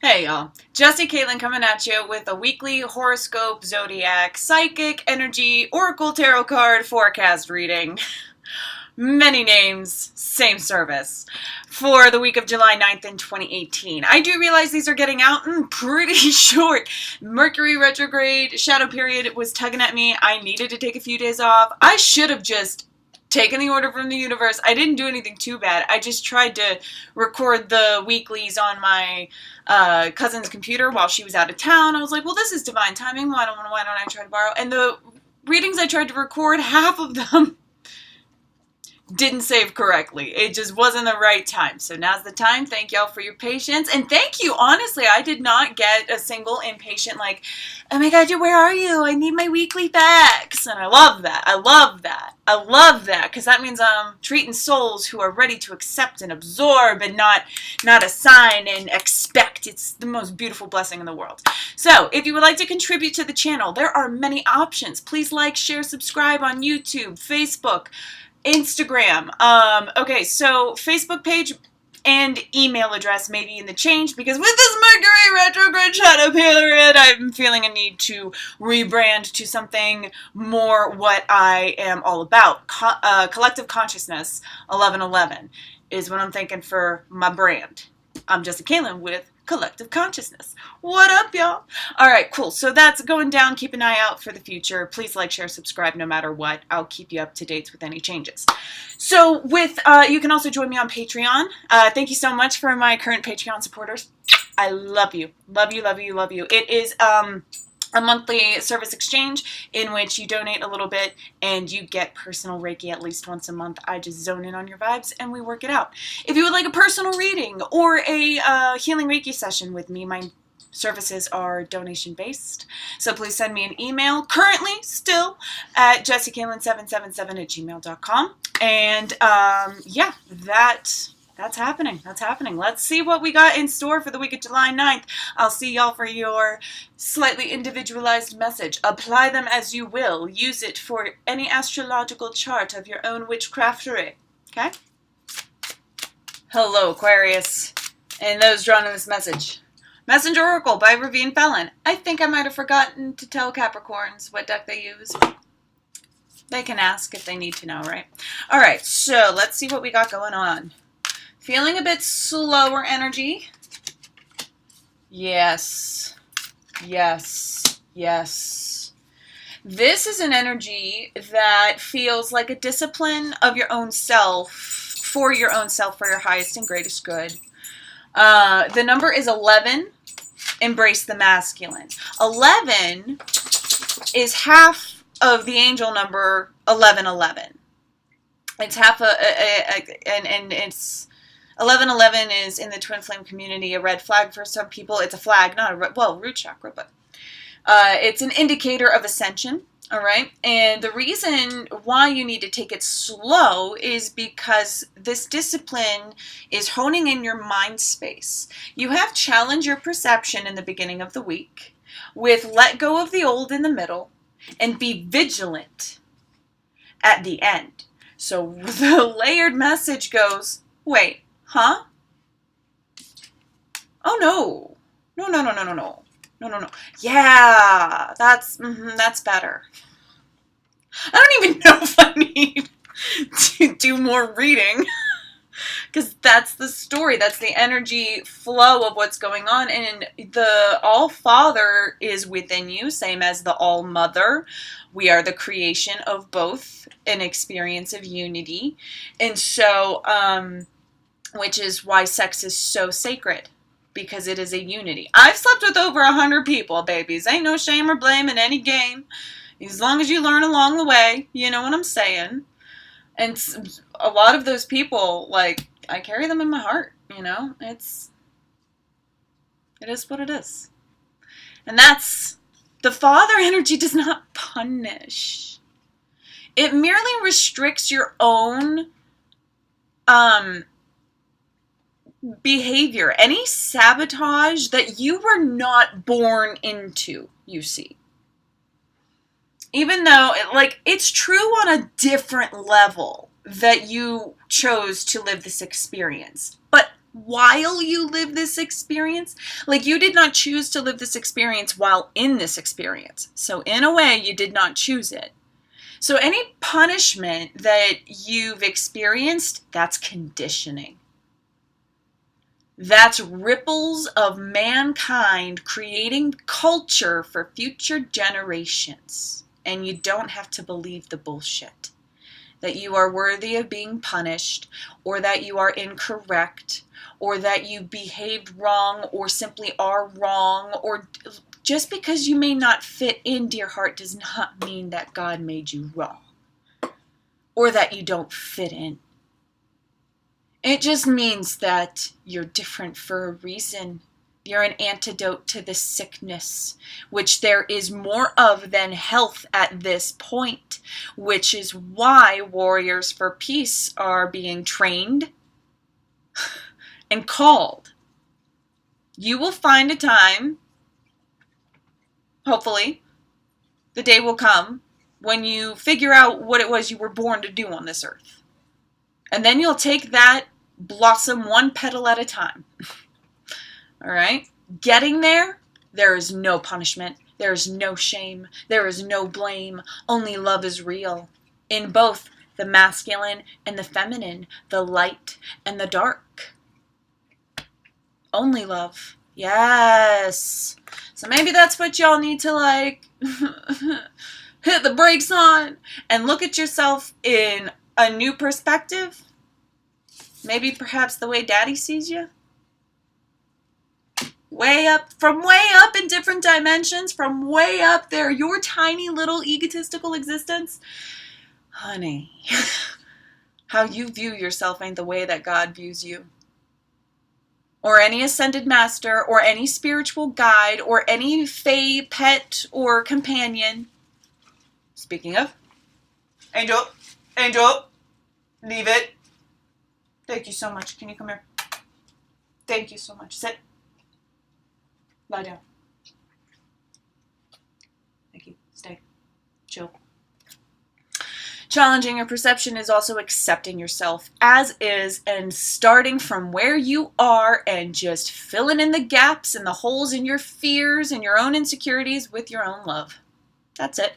Hey y'all, Jesse Caitlin coming at you with a weekly horoscope, zodiac, psychic, energy, oracle tarot card forecast reading. Many names, same service. For the week of July 9th in 2018. I do realize these are getting out pretty short. Mercury retrograde, shadow period was tugging at me. I needed to take a few days off. I should have just taken the order from the universe. I didn't do anything too bad. I just tried to record the weeklies on my cousin's computer while she was out of town. I was like, well, this is divine timing. Why don't I try to borrow? And the readings I tried to record, half of them didn't save correctly. It just wasn't the right time. So now's the time. Thank y'all for your patience. And thank you. Honestly, I did not get a single impatient like, oh my God, where are you? I need my weekly facts. And I love that. I love that. I love that because that means I'm treating souls who are ready to accept and absorb and not assign and expect. It's the most beautiful blessing in the world. So if you would like to contribute to the channel, there are many options. Please like, share, subscribe on YouTube, Facebook, Instagram. Okay, so Facebook page and email address may be in the change because with this Mercury retrograde shadow period, I'm feeling a need to rebrand to something more what I am all about. Collective consciousness 1111 is what I'm thinking for my brand. I'm Jessica Caitlin with Collective Consciousness. What up, y'all? All right, cool. So that's going down. Keep an eye out for the future. Please like, share, subscribe no matter what. I'll keep you up to date with any changes. So with, you can also join me on Patreon. Thank you so much for my current Patreon supporters. I love you. Love you, love you, love you. It is, a monthly service exchange in which you donate a little bit and you get personal Reiki at least once a month. I just zone in on your vibes and we work it out. If you would like a personal reading or a healing Reiki session with me, my services are donation based. So please send me an email, currently still at jessiecaitlin777@gmail.com. And yeah, that's happening. That's happening. Let's see what we got in store for the week of July 9th. I'll see y'all for your slightly individualized message. Apply them as you will. Use it for any astrological chart of your own witchcraftery. Okay? Hello, Aquarius. And those drawn in this message. Messenger Oracle by Ravine Fallon. I think I might have forgotten to tell Capricorns what deck they use. They can ask if they need to know, right? All right, so let's see what we got going on. Feeling a bit slower energy. Yes. Yes. Yes. This is an energy that feels like a discipline of your own self, for your own self, for your highest and greatest good. The number is 11. Embrace the masculine. 11 is half of the angel number 1111. It's half and it's 1111 is in the twin flame community a red flag for some people. It's a flag, not a root chakra, but it's an indicator of ascension. All right, and the reason why you need to take it slow is because this discipline is honing in your mind space. You have challenged your perception in the beginning of the week with let go of the old in the middle and be vigilant at the end. So the layered message goes, wait, huh? Oh no. No. Yeah, that's better. I don't even know if I need to do more reading because that's the story. That's the energy flow of what's going on. And the All-Father is within you, same as the All-Mother. We are the creation of both, an experience of unity. And so, which is why sex is so sacred. Because it is a unity. I've slept with over 100 people, babies. Ain't no shame or blame in any game. As long as you learn along the way, you know what I'm saying. And a lot of those people, like, I carry them in my heart, you know. It is what it is. And that's, the father energy does not punish. It merely restricts your own, behavior, any sabotage that you were not born into, you see. Even though, it's true on a different level that you chose to live this experience. But while you live this experience. Like, you did not choose to live this experience while in this experience. So in a way, you did not choose it. So any punishment that you've experienced, that's conditioning. That's ripples of mankind creating culture for future generations. And you don't have to believe the bullshit that you are worthy of being punished, or that you are incorrect, or that you behaved wrong, or simply are wrong, or just because you may not fit in, dear heart, does not mean that God made you wrong, or that you don't fit in. It just means that you're different for a reason. You're an antidote to this sickness, which there is more of than health at this point, which is why warriors for peace are being trained and called. You will find a time, hopefully, the day will come when you figure out what it was you were born to do on this earth. And then you'll take that blossom one petal at a time. All right? Getting there, there is no punishment. There is no shame. There is no blame. Only love is real. In both the masculine and the feminine, the light and the dark. Only love. Yes. So maybe that's what y'all need to like hit the brakes on and look at yourself in a new perspective. Maybe perhaps the way Daddy sees you. Way up, from way up in different dimensions, from way up there, your tiny little egotistical existence. Honey, how you view yourself ain't the way that God views you. Or any ascended master, or any spiritual guide, or any fae pet or companion. Speaking of, Angel, leave it. Thank you so much. Can you come here? Thank you so much. Sit. Lie down. Thank you. Stay. Chill. Challenging your perception is also accepting yourself as is and starting from where you are and just filling in the gaps and the holes in your fears and your own insecurities with your own love. That's it.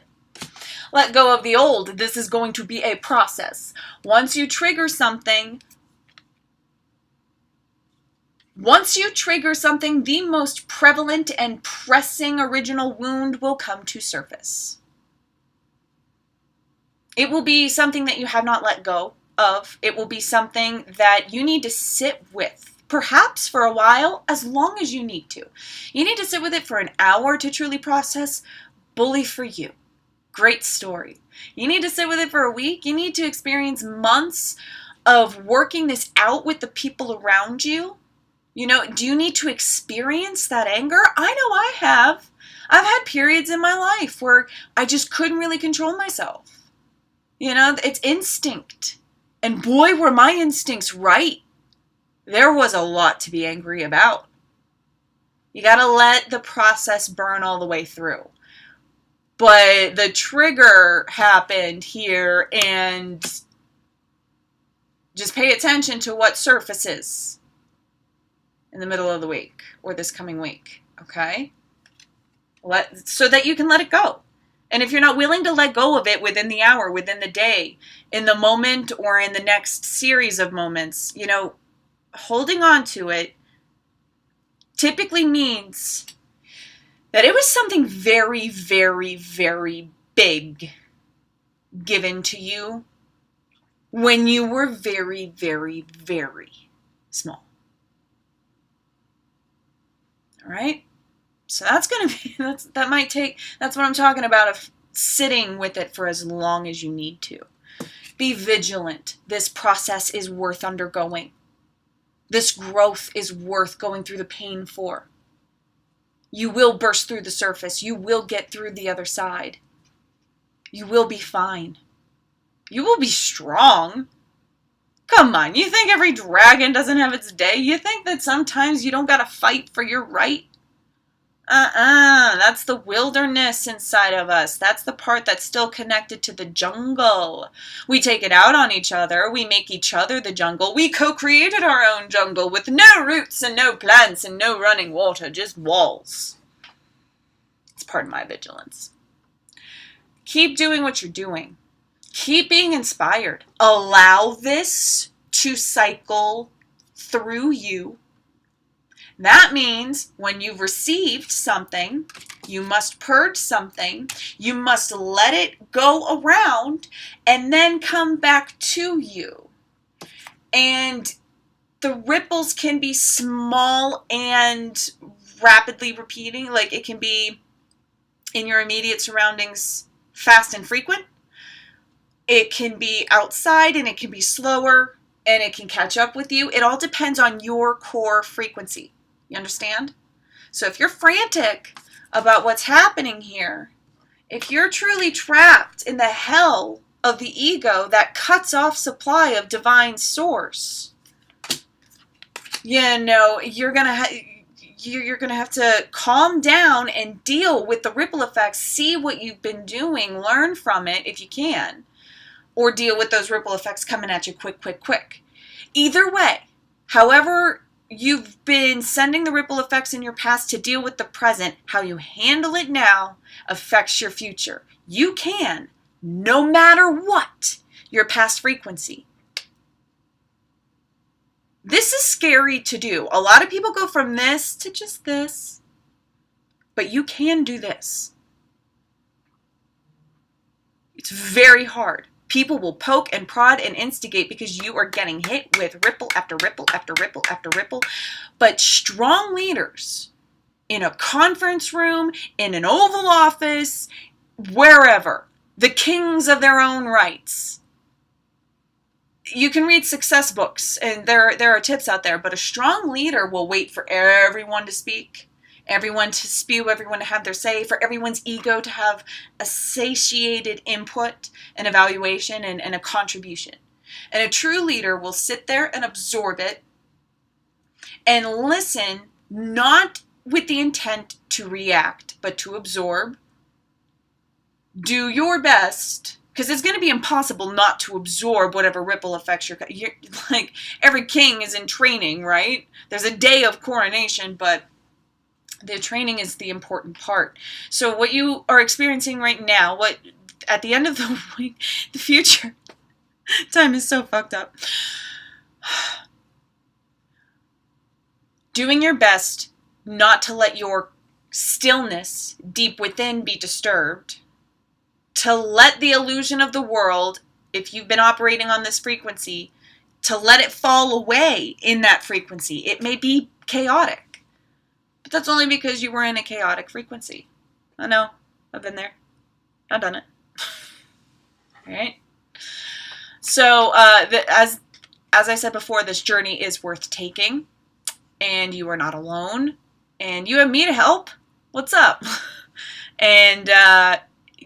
Let go of the old. This is going to be a process. Once you trigger something, the most prevalent and pressing original wound will come to surface. It will be something that you have not let go of. It will be something that you need to sit with, perhaps for a while, as long as you need to. You need to sit with it for an hour to truly process. Bully for you. Great story. You need to sit with it for a week. You need to experience months of working this out with the people around you. You know, do you need to experience that anger? I know I have. I've had periods in my life where I just couldn't really control myself. You know, it's instinct. And boy, were my instincts right. There was a lot to be angry about. You gotta let the process burn all the way through. But the trigger happened here, and just pay attention to what surfaces in the middle of the week or this coming week, okay? So that you can let it go. And if you're not willing to let go of it within the hour, within the day, in the moment, or in the next series of moments, you know, holding on to it typically means that it was something very, very, very big given to you when you were very, very, very small. All right? So that's going to be, that's what I'm talking about, of sitting with it for as long as you need to. Be vigilant. This process is worth undergoing. This growth is worth going through the pain for. You will burst through the surface. You will get through the other side. You will be fine. You will be strong. Come on, you think every dragon doesn't have its day? You think that sometimes you don't gotta fight for your right? That's the wilderness inside of us. That's the part that's still connected to the jungle. We take it out on each other. We make each other the jungle. We co-created our own jungle with no roots and no plants and no running water, just walls. It's part of my vigilance. Keep doing what you're doing. Keep being inspired. Allow this to cycle through you. That means when you've received something, you must purge something, you must let it go around and then come back to you. And the ripples can be small and rapidly repeating, like it can be in your immediate surroundings fast and frequent. It can be outside and it can be slower and it can catch up with you. It all depends on your core frequency. You understand? So if you're frantic about what's happening here, if you're truly trapped in the hell of the ego that cuts off supply of divine source, you're gonna have to calm down and deal with the ripple effects. See what you've been doing, learn from it if you can, or deal with those ripple effects coming at you quick. Either way, however you've been sending the ripple effects in your past to deal with the present, how you handle it now affects your future. You can, no matter what your past frequency. This is scary to do. A lot of people go from this to just this, but you can do this. It's very hard. People will poke and prod and instigate because you are getting hit with ripple after ripple after ripple after ripple. But strong leaders in a conference room, in an Oval Office, wherever, the kings of their own rights. You can read success books and there are tips out there, but a strong leader will wait for everyone to speak, everyone to spew, everyone to have their say, for everyone's ego to have a satiated input, an evaluation, and a contribution. And a true leader will sit there and absorb it and listen, not with the intent to react, but to absorb. Do your best, because it's going to be impossible not to absorb whatever ripple effects you're like, every king is in training, right? There's a day of coronation, but the training is the important part. So what you are experiencing right now, what at the end of the week, the future, time is so fucked up. Doing your best not to let your stillness deep within be disturbed, to let the illusion of the world, if you've been operating on this frequency, to let it fall away in that frequency. It may be chaotic, but that's only because you were in a chaotic frequency. I know, I've been there. I've done it. All right. So, as I said before, this journey is worth taking, and you are not alone, and you have me to help. What's up? And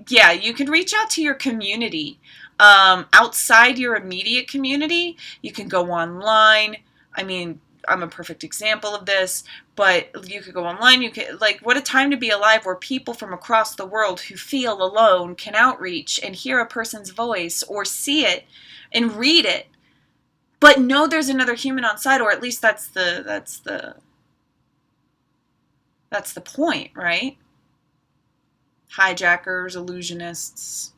yeah, you can reach out to your community. Outside your immediate community, you can go online. I mean, I'm a perfect example of this, but you could go online. You can, like, what a time to be alive, where people from across the world who feel alone can outreach and hear a person's voice or see it and read it, but know there's another human on site, or at least that's the point, right? Hijackers, illusionists,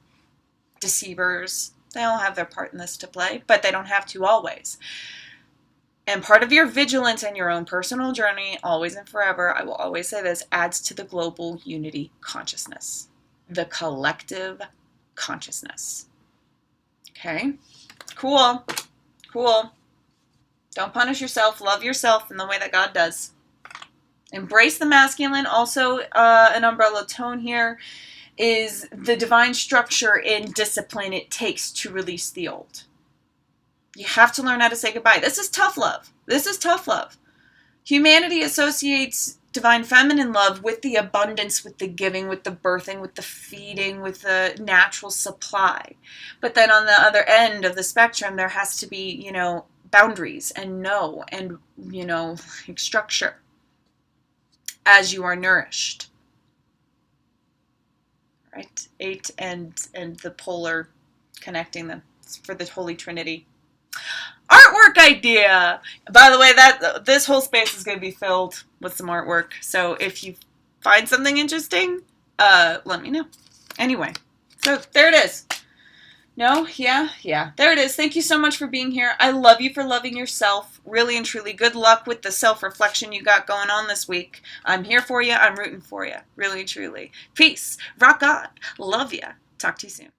deceivers, they all have their part in this to play, but they don't have to always. And part of your vigilance and your own personal journey, always and forever, I will always say this, adds to the global unity consciousness, the collective consciousness. Okay? Cool. Cool. Don't punish yourself. Love yourself in the way that God does. Embrace the masculine. Also, an umbrella tone here is the divine structure and discipline it takes to release the old. You have to learn how to say goodbye. This is tough love. This is tough love. Humanity associates divine feminine love with the abundance, with the giving, with the birthing, with the feeding, with the natural supply. But then on the other end of the spectrum, there has to be, boundaries and no, and, like structure. as you are nourished. Right? 8 and the polar connecting them for the Holy Trinity. Artwork idea! By the way, this whole space is going to be filled with some artwork. So if you find something interesting, let me know. Anyway, so there it is. No? Yeah? Yeah. There it is. Thank you so much for being here. I love you for loving yourself. Really and truly. Good luck with the self-reflection you got going on this week. I'm here for you. I'm rooting for you. Really and truly. Peace. Rock on. Love ya. Talk to you soon.